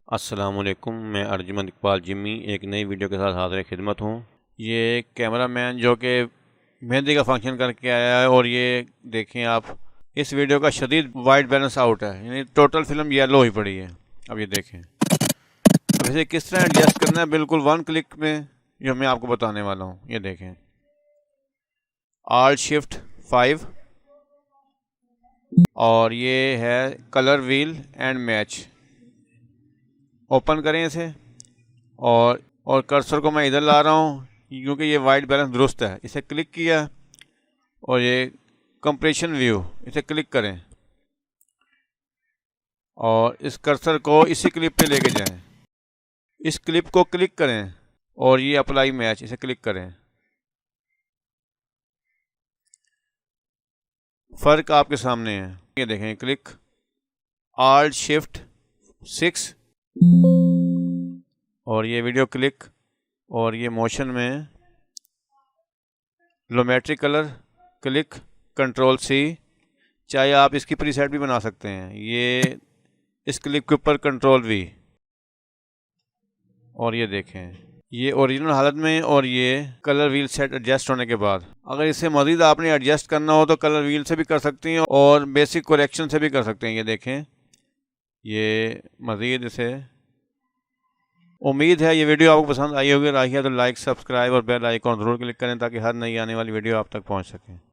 अस्सलामुअलैकुम, मैं अर्जुमंद इकबाल जिम्मी एक नई वीडियो के साथ हाज़िर खिदमत हूँ। ये कैमरा मैन जो कि मेहंदी का फंक्शन करके आया है, और ये देखें आप, इस वीडियो का शदीद वाइट बैलेंस आउट है, यानी टोटल फिल्म येलो ही पड़ी है। अब ये देखें, अब इसे किस तरह एडजस्ट करना है बिल्कुल वन क्लिक में, जो मैं आपको बताने वाला हूँ। ये देखें, Alt Shift 5 और ये है colour wheel and match. Open करें इसे, और कर्सर को मैं इधर ला रहा हूँ क्योंकि ये वाइट बैलेंस दुरुस्त है। इसे क्लिक किया और ये कंप्रेशन व्यू, इसे क्लिक करें और इस कर्सर को इसी क्लिप पे लेके जाएं। इस क्लिप को क्लिक करें और ये अप्लाई मैच, इसे क्लिक करें। फ़र्क आपके सामने है, ये देखें, क्लिक Alt Shift 6 और ये वीडियो क्लिक, और ये मोशन में लोमेट्रिक कलर क्लिक, कंट्रोल C। चाहे आप इसकी प्रीसेट भी बना सकते हैं। ये इस क्लिप के ऊपर कंट्रोल V, और ये देखें, ये ओरिजिनल हालत में, और ये कलर व्हील सेट एडजस्ट होने के बाद। अगर इसे मज़ीद आपने एडजस्ट करना हो तो कलर व्हील से भी कर सकती हैं और बेसिक करेक्शन से भी कर सकते हैं। ये देखें, ये मज़ीद इसे। उम्मीद है ये वीडियो आपको पसंद आई होगी। रही है तो लाइक, सब्सक्राइब और बेल आइकॉन ज़रूर क्लिक करें ताकि हर नई आने वाली वीडियो आप तक पहुंच सके।